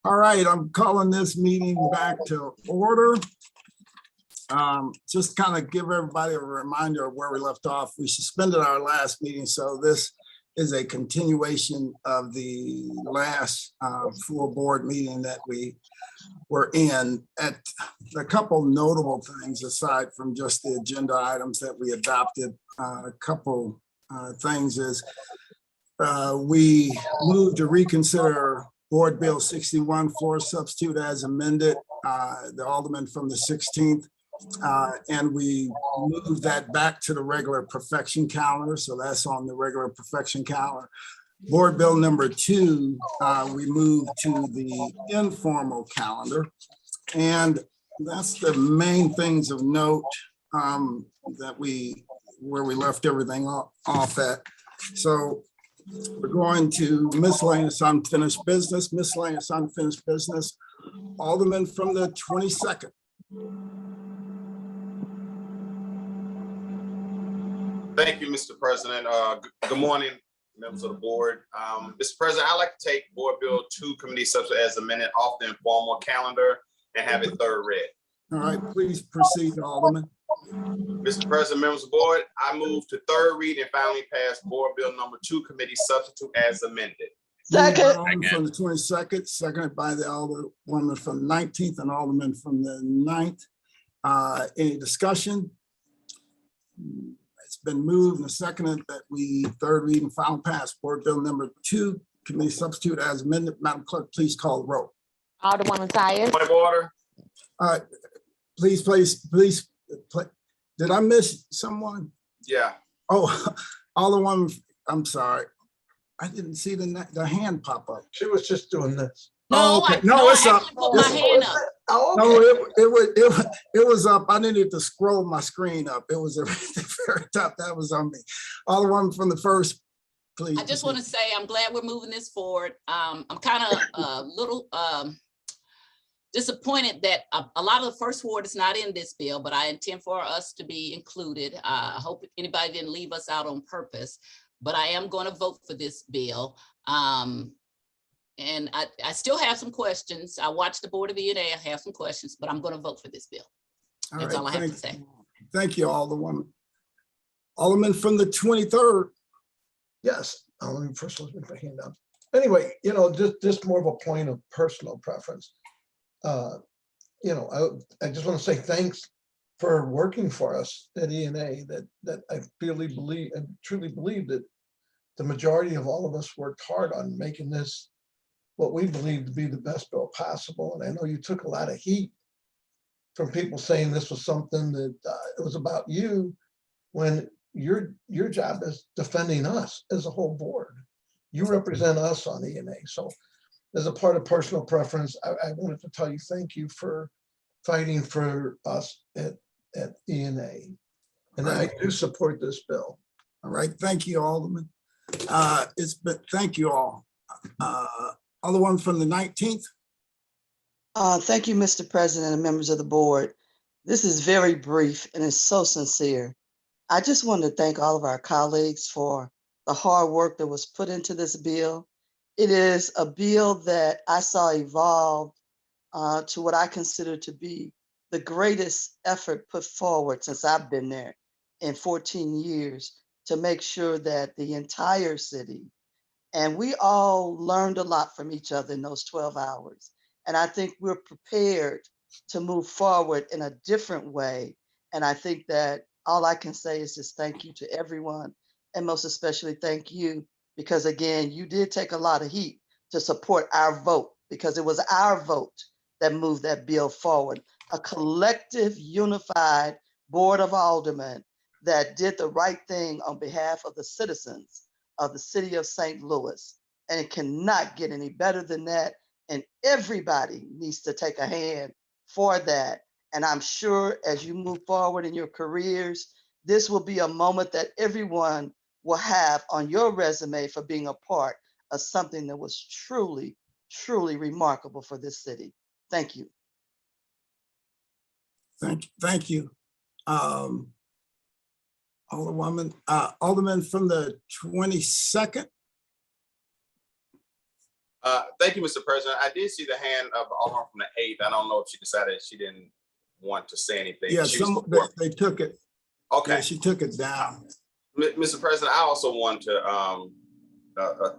All right, I'm calling this meeting back to order. Just kind of give everybody a reminder of where we left off. We suspended our last meeting, so this is a continuation of the last full board meeting that we were in. At a couple notable things aside from just the agenda items that we adopted, a couple things is we moved to reconsider Board Bill 61 floor substitute as amended, the Alderman from the 16th. And we moved that back to the regular perfection calendar. So that's on the regular perfection calendar. Board Bill number 2, we moved to the informal calendar. And that's the main things of note that where we left everything off at. So we're going to miscellaneous unfinished business, Alderman from the 22nd. Thank you, Mr. President. Good morning, members of the board. Mr. President, I'd like to take Board Bill 2 committee substitute as amended off the informal calendar and have it third read. All right, please proceed, Alderman. Mr. President, members of the board, I move to third read and finally pass Board Bill number 2 committee substitute as amended. Second. From the 22nd, seconded by the Alderwoman from the 19th and Alderman from the 9th. Any discussion? It's been moved and seconded that we third read and final pass Board Bill number 2 committee substitute as amended. Madam Clerk, please call the roll. Alderwoman Tyus. Point of order. Please. Did I miss someone? Yeah. Oh, Alderwoman, I'm sorry. I didn't see the hand pop up. She was just doing this. No, okay. no, It's up. put my hand up. Oh, No, it was up. I didn't need to scroll my screen up. It was at the very top. That was on me. Alderwoman from the first, please. I just want to say I'm glad we're moving this forward. I'm kind of a little disappointed that a lot of the first ward is not in this bill, but I intend for us to be included. I hope anybody didn't leave us out on purpose, but I am going to vote for this bill. And I still have some questions. I watched the Board of E&A. I have some questions, but I'm going to vote for this bill. That's all I have to say. Thank you, Alderwoman. Alderman from the 23rd. yes. Let me first put my hand up. Anyway, just more of a point of personal preference. I just want to say thanks for working for us at E&A. That I truly believe that the majority of all of us worked hard on making this what we believe to be the best bill possible. And I know you took a lot of heat from people saying this was something that it was about you, when your job is defending us as a whole board. You represent us on E&A. So as a part of personal preference, I wanted to tell you thank you for fighting for us at E&A. And I do support this bill. All right, thank you, Alderman. Thank you all. Alderman from the 19th. Thank you, Mr. President and members of the board. This is very brief and it's so sincere. I just want to thank all of our colleagues for the hard work that was put into this bill. It is a bill that I saw evolve to what I consider to be the greatest effort put forward since I've been there in 14 years to make sure that the entire city, and we all learned a lot from each other in those 12 hours. And I think we're prepared to move forward in a different way. And I think that all I can say is just thank you to everyone, and most especially thank you, because again, you did take a lot of heat to support our vote, because it was our vote that moved that bill forward. A collective, unified Board of Aldermen that did the right thing on behalf of the citizens of the city of St. Louis. And it cannot get any better than that. And everybody needs to take a hand for that. And I'm sure as you move forward in your careers, this will be a moment that everyone will have on your resume for being a part of something that was truly, truly remarkable for this city. Thank you. Thank you. Alderman from the 22nd. Thank you, Mr. President. I did see the hand of the Alderman from the 8th. I don't know if she decided she didn't want to say anything. Yeah, She was some, before. they took it. Okay. Yeah, she took it down. Mr. President, I also want to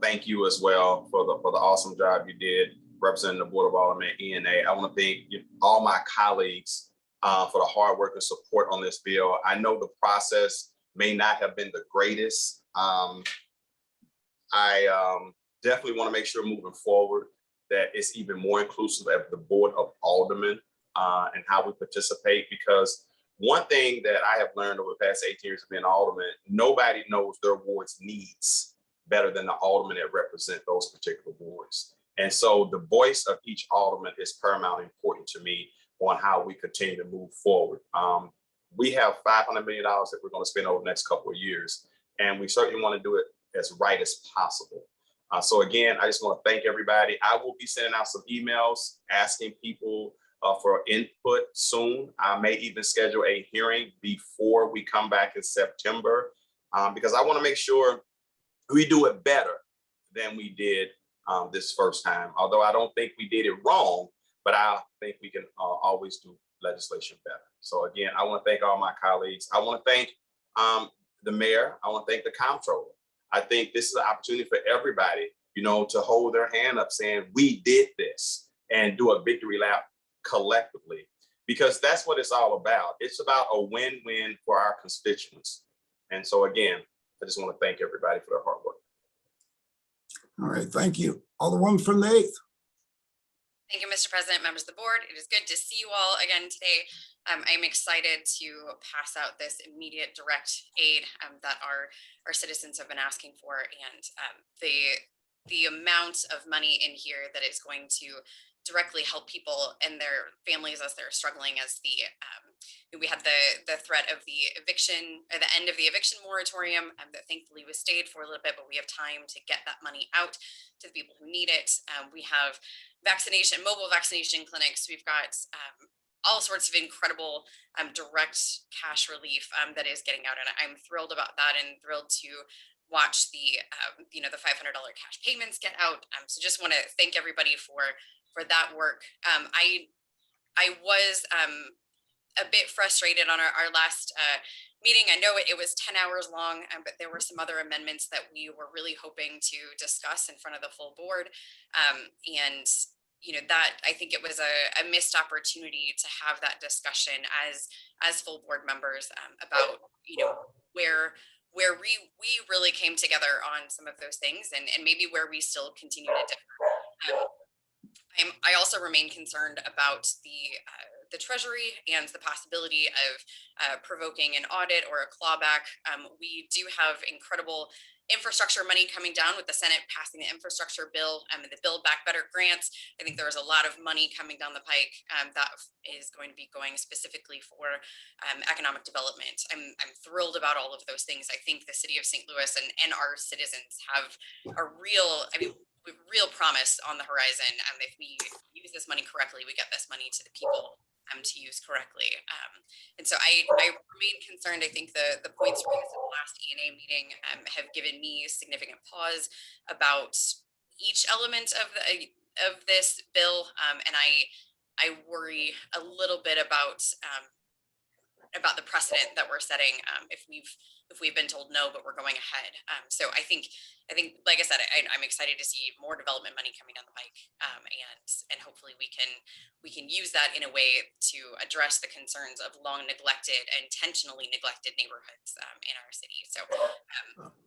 thank you as well for the awesome job you did representing the Board of Aldermen ENA. I want to thank all my colleagues for the hard work and support on this bill. I know the process may not have been the greatest. I definitely want to make sure moving forward that it's even more inclusive of the Board of Aldermen and how we participate, because one thing that I have learned over the past 18 years of being alderman, nobody knows their ward's needs better than the aldermen that represent those particular wards. And so the voice of each alderman is paramount important to me on how we continue to move forward. We have $500 million that we're going to spend over the next couple of years, and we certainly want to do it as right as possible. So again, I just want to thank everybody. I will be sending out some emails asking people for input soon. I may even schedule a hearing before we come back in September, because I want to make sure we do it better than we did this first time. Although I don't think we did it wrong, but I think we can always do legislation better. So again, I want to thank all my colleagues. I want to thank the mayor. I want to thank the comptroller. I think this is an opportunity for everybody, to hold their hand up saying, we did this, and do a victory lap collectively, because that's what it's all about. It's about a win-win for our constituents. And so again, I just want to thank everybody for their hard work. All right, thank you. Alderman from the 8th. Thank you, Mr. President, members of the board. It is good to see you all again today. I'm excited to pass out this immediate direct aid that our citizens have been asking for, and the amount of money in here that is going to directly help people and their families as they're struggling, as we had the threat of the eviction, or the end of the eviction moratorium that thankfully was stayed for a little bit, but we have time to get that money out to the people who need it. We have mobile vaccination clinics. We've got all sorts of incredible direct cash relief that is getting out, and I'm thrilled about that, and thrilled to watch the the $500 cash payments get out. So just want to thank everybody for that work. I was a bit frustrated on our last meeting. I know it was 10 hours long, but there were some other amendments that we were really hoping to discuss in front of the full board, and that I think it was a missed opportunity to have that discussion as full board members about where we really came together on some of those things, and maybe where we still continue to differ. I also remain concerned about the Treasury and the possibility of provoking an audit or a clawback. We do have incredible infrastructure money coming down with the Senate passing the infrastructure bill and the Build Back Better grants. I think there's a lot of money coming down the pike that is going to be going specifically for economic development. I'm thrilled about all of those things. I think the city of St. Louis and our citizens have a real promise on the horizon. If we use this money correctly, we get this money to the people to use correctly. And so I remain concerned. I think the points raised in the last ENA meeting have given me significant pause about each element of this bill, and I worry a little bit about the precedent that we're setting if we've been told no, but we're going ahead. So I think, like I said, I'm excited to see more development money coming down the pike, and hopefully we can use that in a way to address the concerns of long neglected and intentionally neglected neighborhoods in our city. So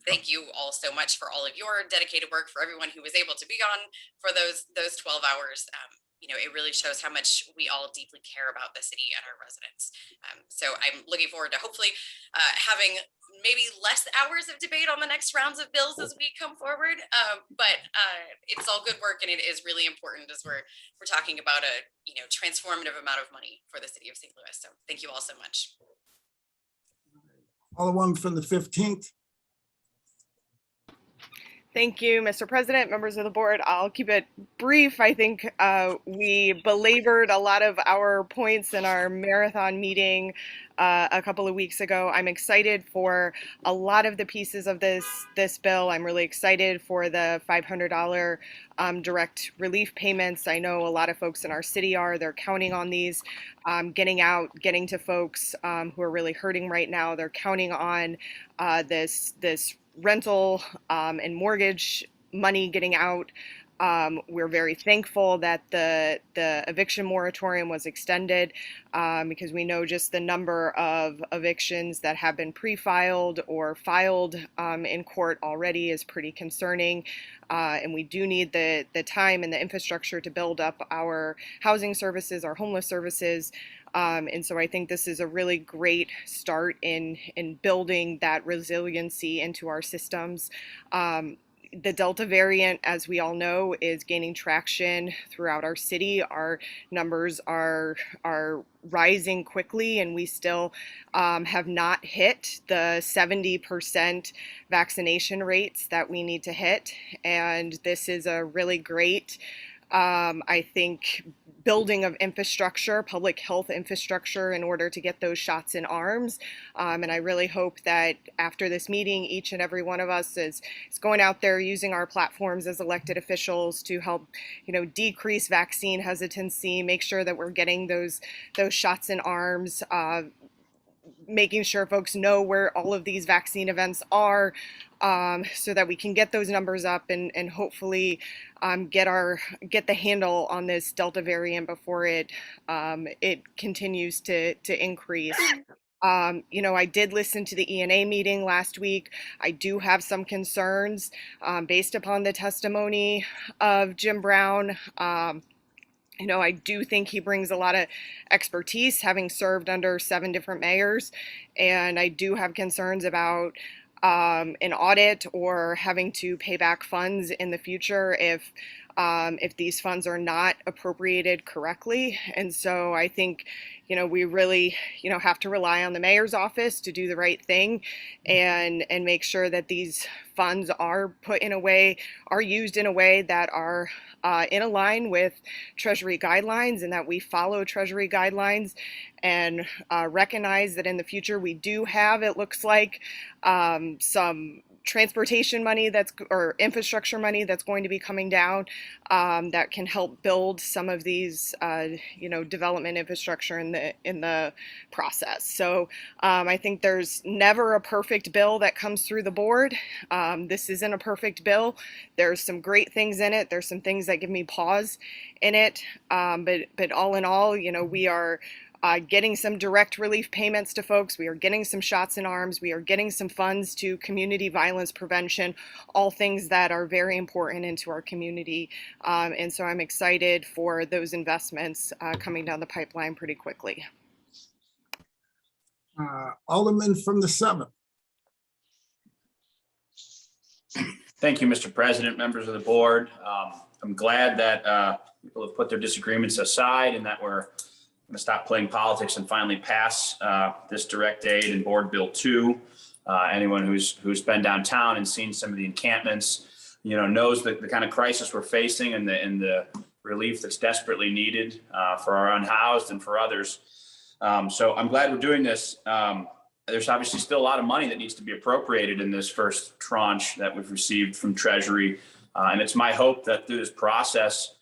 thank you all so much for all of your dedicated work, for everyone who was able to be on for those 12 hours. It really shows how much we all deeply care about the city and our residents. So I'm looking forward to hopefully having maybe less hours of debate on the next rounds of bills as we come forward. But it's all good work, and it is really important as we're talking about a transformative amount of money for the city of St. Louis. So thank you all so much. Alderman from the 15th. Thank you, Mr. President, members of the board. I'll keep it brief. I think we belabored a lot of our points in our marathon meeting a couple of weeks ago. I'm excited for a lot of the pieces of this bill. I'm really excited for the $500 direct relief payments. I know a lot of folks in our city are. They're counting on these getting to folks who are really hurting right now. They're counting on this rental and mortgage money getting out. We're very thankful that the eviction moratorium was extended because we know just the number of evictions that have been pre-filed or filed in court already is pretty concerning. And we do need the time and the infrastructure to build up our housing services, our homeless services. And so I think this is a really great start in building that resiliency into our systems. The Delta variant, as we all know, is gaining traction throughout our city. Our numbers are rising quickly, and we still have not hit the 70% vaccination rates that we need to hit. And this is a really great, I think, building of infrastructure, public health infrastructure, in order to get those shots in arms. And I really hope that after this meeting, each and every one of us is going out there using our platforms as elected officials to help, decrease vaccine hesitancy, make sure that we're getting those shots in arms, making sure folks know where all of these vaccine events are, so that we can get those numbers up and hopefully get the handle on this Delta variant before it continues to increase. I did listen to the ENA meeting last week. I do have some concerns based upon the testimony of Jim Brown. I do think he brings a lot of expertise, having served under 7 different mayors, and I do have concerns about an audit or having to pay back funds in the future if these funds are not appropriated correctly. And so I think, we really, have to rely on the mayor's office to do the right thing and make sure that these funds are used in a way that are in a line with Treasury guidelines, and that we follow Treasury guidelines, and recognize that in the future we do have, it looks like, some transportation money or infrastructure money that's going to be coming down that can help build some of these development infrastructure in the process. So I think there's never a perfect bill that comes through the board. This isn't a perfect bill. There's some great things in it. There's some things that give me pause in it. But all in all, we are getting some direct relief payments to folks. We are getting some shots in arms. We are getting some funds to community violence prevention, all things that are very important into our community. And so I'm excited for those investments coming down the pipeline pretty quickly. Alderman from the 7th. Thank you, Mr. President, members of the board. I'm glad that people have put their disagreements aside and that we're going to stop playing politics and finally pass this direct aid and board bill 2. Anyone who's been downtown and seen some of the encampments, knows the kind of crisis we're facing and the relief that's desperately needed for our unhoused and for others. So I'm glad we're doing this. There's obviously still a lot of money that needs to be appropriated in this first tranche that we've received from Treasury. And it's my hope that through this process,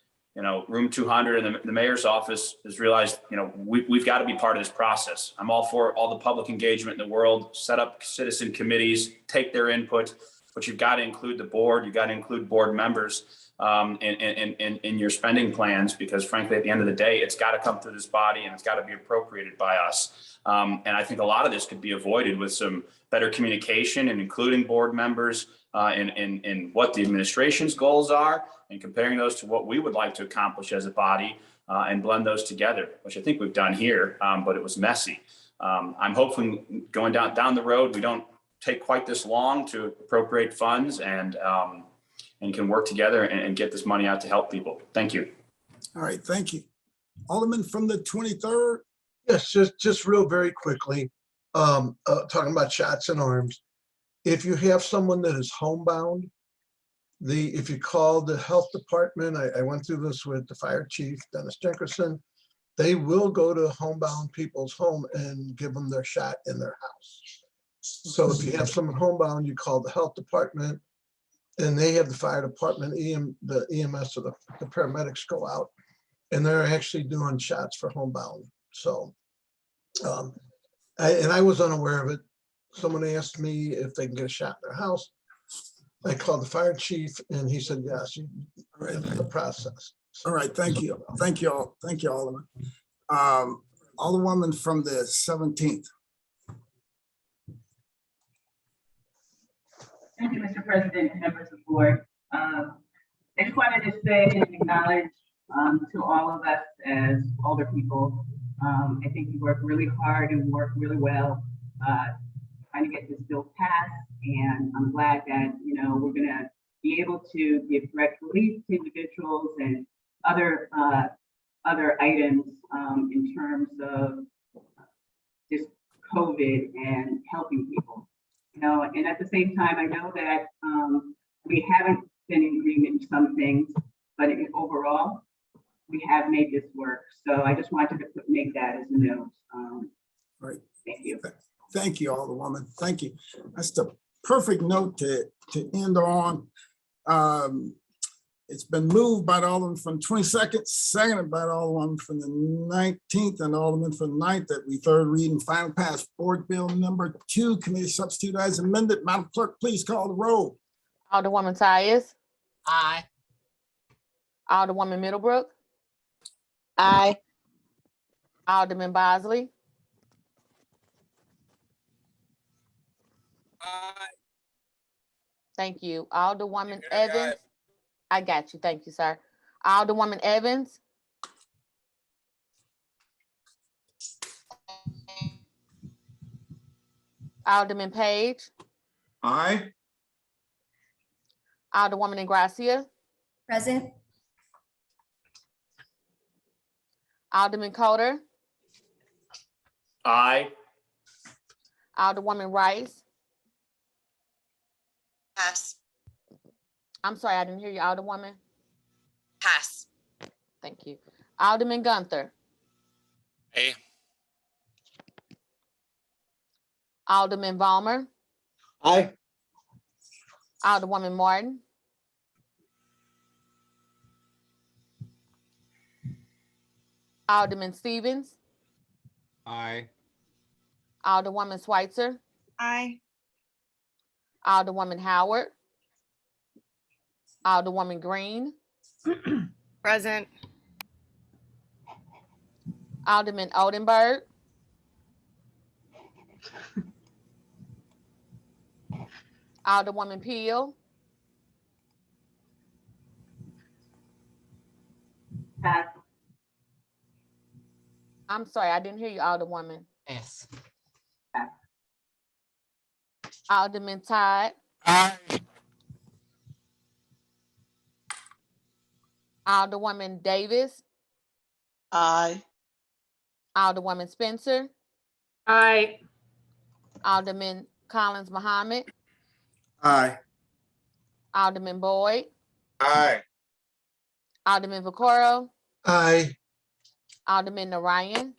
Room 200 and the mayor's office has realized, we've got to be part of this process. I'm all for all the public engagement in the world, set up citizen committees, take their input, but you've got to include the board. You've got to include board members in your spending plans, because frankly, at the end of the day, it's got to come through this body and it's got to be appropriated by us. And I think a lot of this could be avoided with some better communication and including board members in what the administration's goals are and comparing those to what we would like to accomplish as a body and blend those together, which I think we've done here, but it was messy. I'm hoping going down the road, we don't take quite this long to appropriate funds and can work together and get this money out to help people. Thank you. All right, thank you. Alderman from the 23rd. Yes, just real very quickly, talking about shots in arms. If you have someone that is homebound if you call the health department, I went through this with the fire chief, Dennis Jenkerson, they will go to homebound people's home and give them their shot in their house. So if you have someone homebound, you call the health department and they have the fire department, the EMS or the paramedics go out and they're actually doing shots for homebound. So, I was unaware of it. Someone asked me if they can get a shot in their house. I called the fire chief and he said, yes, it's the process. All right, thank you. Thank you all. Thank you, Alderman. Alderwoman from the 17th. Thank you, Mr. President and members of the board. I just wanted to say and acknowledge to all of us as older people. I think you work really hard and work really well trying to get this bill passed. And I'm glad that, you know, we're gonna be able to give direct relief to individuals and other items in terms of just COVID and helping people. You know, and at the same time, I know that we haven't been in agreement in some things, but overall, we have made this work. So I just wanted to make that as a note. Right. Thank you. Thank you, Alderwoman. Thank you. That's the perfect note to end on. It's been moved by the Alderman from 22nd, seconded by the Alderman from the 19th, and Alderman from the 9th that we third read and final pass Board Bill number 2, Committee Substitute as amended. Madam Clerk, please call the roll. Alderwoman Tyus, Aye. Alderwoman Middlebrook, Aye. Alderman Bosley, thank you. Alderwoman Evans. I got you. Thank you, sir. Alderwoman Evans. Alderman Page. Aye. Alderwoman Ingracia. Present. Alderman Coder. Aye. Alderwoman Rice. Pass. I'm sorry, I didn't hear you, Alderwoman. Pass. Thank you. Alderman Gunther. Aye. Alderman Vollmer. Aye. Alderwoman Martin. Alderman Stevens. Aye. Alderwoman Schweitzer. Aye. Alderwoman Howard. Alderwoman Green. Present. Alderman Oldenburg. Alderwoman Peel. Pass. I'm sorry, I didn't hear you, Alderwoman. Yes. Alderman Todd. Aye. Alderwoman Davis. Aye. Alderwoman Spencer. Aye. Alderman Collins Muhammad. Aye. Alderman Boyd. Aye. Alderman Vaccaro. Aye. Alderman Narayan.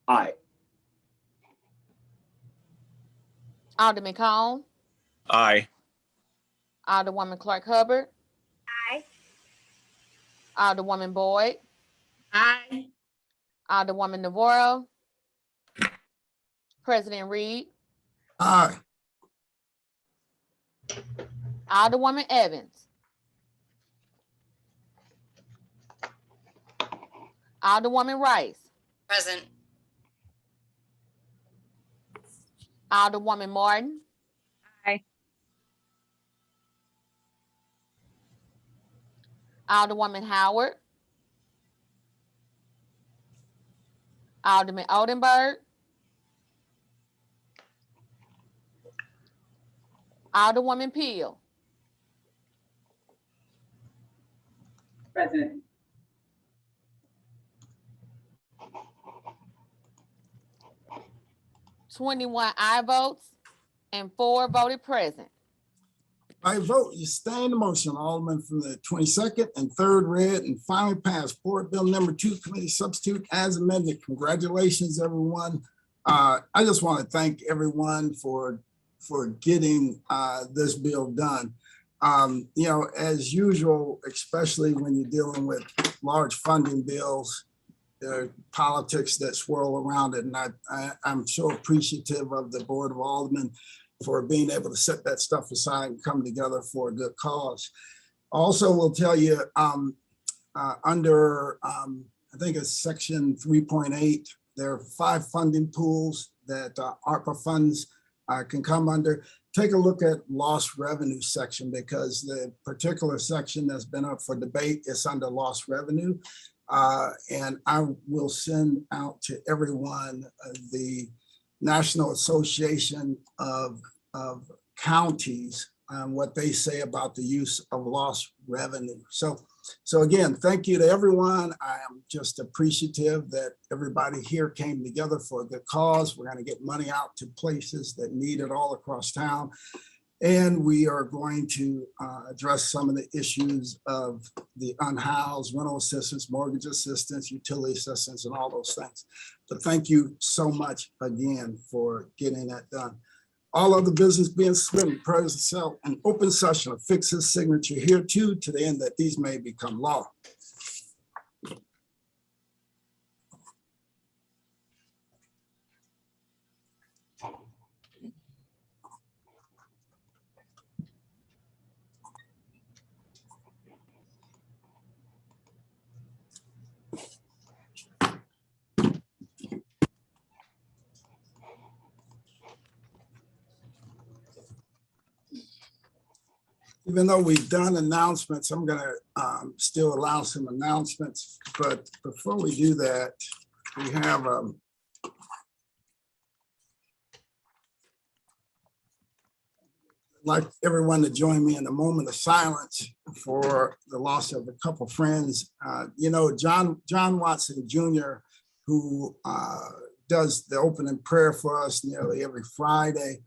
Aye. Alderman Cone. Aye. Alderwoman Clark Hubbard. Aye. Alderwoman Boyd. Aye. Alderwoman Navarro. President Reed. Aye. Alderwoman Evans. Alderwoman Rice. Present. Alderwoman Martin. Aye. Alderwoman Howard. Alderman Oldenburg. Alderwoman Peel. Present. "21 aye votes and 4 voted present. By vote, you stay in the motion, Alderman, from the 22nd and third read and finally passed Board Bill number 2, committee substitute as amended. Congratulations, everyone. I just want to thank everyone for getting this bill done. You know, as usual, especially when you're dealing with large funding bills, there are politics that swirl around it. And I'm so appreciative of the Board of Aldermen for being able to set that stuff aside and come together for a good cause. Also, will tell you under, I think it's section 3.8, there are 5 funding pools that ARPA funds can come under. Take a look at lost revenue section, because the particular section that's been up for debate is under lost revenue. And I will send out to everyone the National Association of Counties on what they say about the use of lost revenue. So again, thank you to everyone. I am just appreciative that everybody here came together for a good cause. We're going to get money out to places that need it all across town. And we are going to address some of the issues of the unhoused, rental assistance, mortgage assistance, utility assistance, and all those things. But thank you so much again for getting that done. All other business being submitted, President Sell an open session of fix his signature here too, to the end that these may become law. Even though we've done announcements, I'm going to still allow some announcements. But before we do that, we have I'd like everyone to join me in a moment of silence for the loss of a couple friends. You know, John Watson Jr., who does the opening prayer for us nearly every Friday.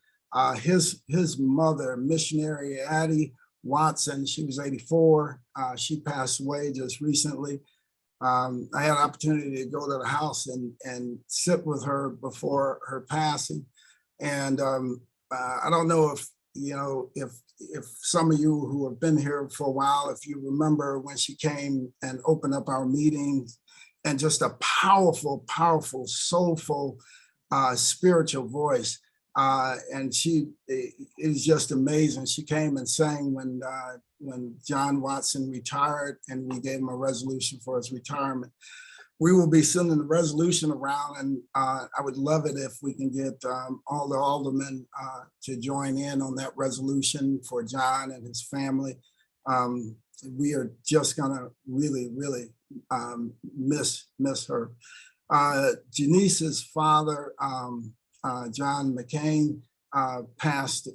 His mother, missionary Addie Watson, she was 84. She passed away just recently. I had an opportunity to go to the house and sit with her before her passing. And I don't know if, you know, if some of you who have been here for a while, if you remember when she came and opened up our meetings, and just a powerful, powerful, soulful, spiritual voice. And she is just amazing. She came and sang when John Watson retired, and we gave him a resolution for his retirement. We will be sending the resolution around, and I would love it if we can get all the aldermen to join in on that resolution for John and his family. We are just gonna really, really miss her. Janice's father, John McCain, passed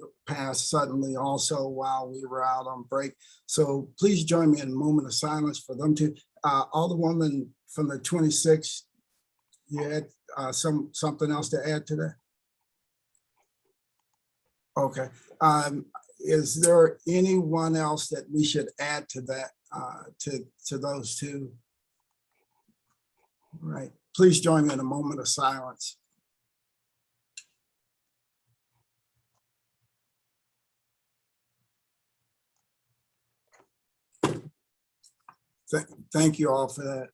suddenly also while we were out on break. So please join me in a moment of silence for them too. Alderwoman from the 26th, you had something else to add to that? Okay. Is there anyone else that we should add to that, to those two? Right. Please join me in a moment of silence. Thank you all for that.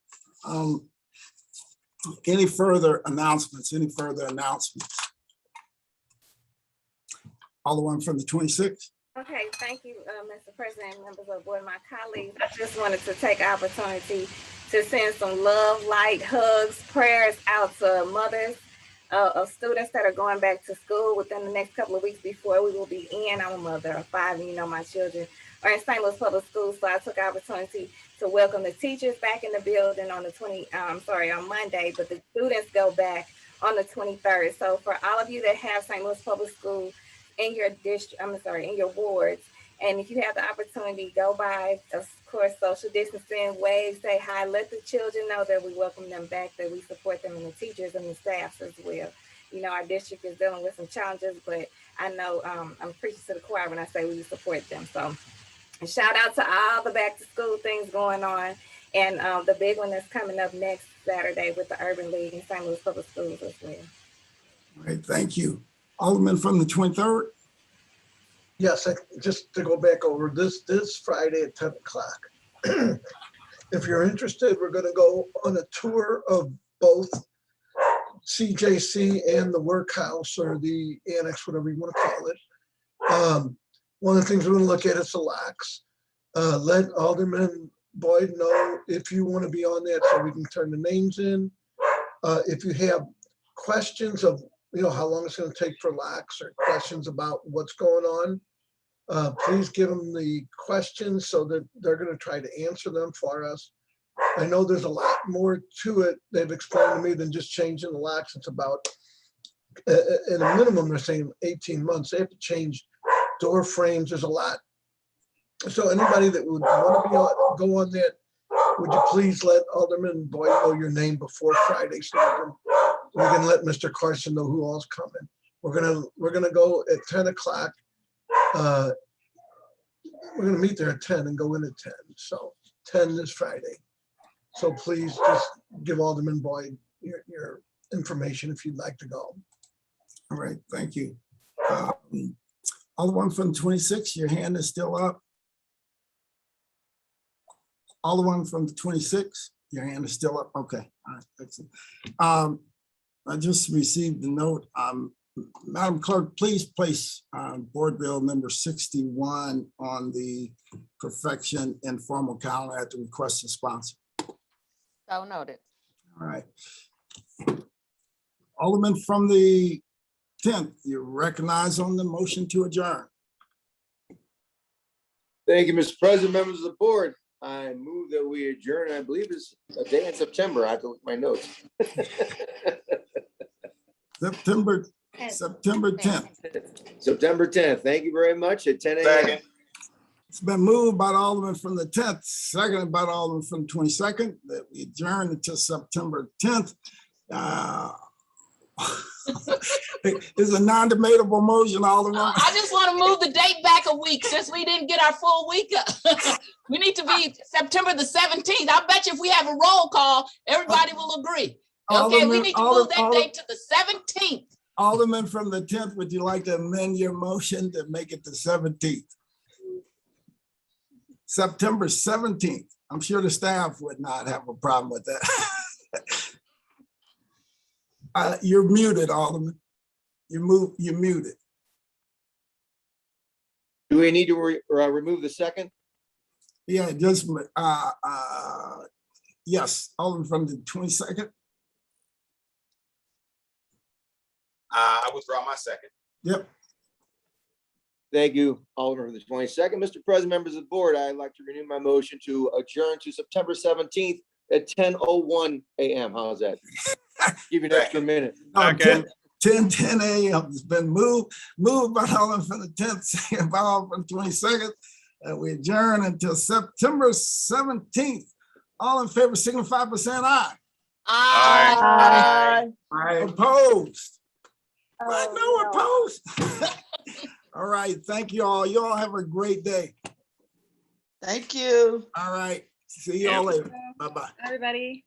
Any further announcements? Any further announcements? Alderman from the 26th. Okay, thank you, Mr. President, members of the board, my colleagues. I just wanted to take opportunity to send some love, light, hugs, prayers out to mothers of students that are going back to school within the next couple of weeks before we will be in. I'm a mother of 5, and you know my children are in St. Louis Public Schools, so I took opportunity to welcome the teachers back in the building on the on Monday, but the students go back on the 23rd. So for all of you that have St. Louis Public Schools in your district, in your wards, and if you have the opportunity, go by, of course, social distancing, wave, say hi, let the children know that we welcome them back, that we support them, and the teachers and the staffs as well. You know, our district is dealing with some challenges, but I know I'm preaching to the choir when I say we support them. So and shout out to all the back to school things going on. And the big one that's coming up next Saturday with the Urban League in St. Louis Public Schools as well. All right, thank you. Alderman from the 23rd. Yes, just to go back over this Friday at 10 o'clock. If you're interested, we're going to go on a tour of both CJC and the workhouse or the annex, whatever you want to call it. One of the things we're going to look at is the locks. Let Alderman Boyd know if you want to be on that so we can turn the names in. If you have questions of, how long it's going to take for locks or questions about what's going on, please give them the questions so that they're going to try to answer them for us. I know there's a lot more to it. They've explained to me than just changing the locks. It's about, at a minimum, they're saying 18 months. They have to change door frames. There's a lot. So anybody that would want to go on that, would you please let Alderman Boyd know your name before Friday so we can let Mr. Carson know who all's coming. We're gonna go at 10 o'clock. We're gonna meet there at 10 and go in at 10. So 10 this Friday. So please just give Alderman Boyd your information if you'd like to go. All right, thank you. Alderman from 26, your hand is still up. Alderman from the 26, your hand is still up. Okay, all right, excellent. I just received the note. Madam Clerk, please place Board Bill number 61 on the perfection informal calendar at the request of sponsor. So noted. All right. Alderman from the 10th, you're recognized on the motion to adjourn. Thank you, Mr. President, members of the board. I move that we adjourn. I believe it's a day in September. I have to look at my notes. September 10th. September 10th. Thank you very much at 10 a.m. Second. It's been moved by the Alderman from the 10th, seconded by the Alderman from the 22nd, that we adjourn until September 10th. It's a non-debatable motion, Alderman. I just want to move the date back a week since we didn't get our full week. We need to be September the 17th. I bet you if we have a roll call, everybody will agree. Okay, we need to move that date to the 17th. Alderman from the 10th, would you like to amend your motion to make it the 17th? September 17th. I'm sure the staff would not have a problem with that. You're muted, Alderman. You're muted. Do we need to remove the second? Yeah, just, yes, Alderman from the 22nd. I withdraw my second. Yep. Thank you, Alderman, for the 22nd. Mr. President, members of the board, I'd like to renew my motion to adjourn to September 17th at 10:01 a.m. How's that? Give you an extra minute. 10 a.m. It's been moved by Alderman from the 10th, second by Alderman from the 22nd. And we adjourn until September 17th. All in favor, signify by saying aye. Aye. Aye. Opposed? No opposed. All right, thank you all. You all have a great day. Thank you. All right, see you all later. Bye-bye. Everybody.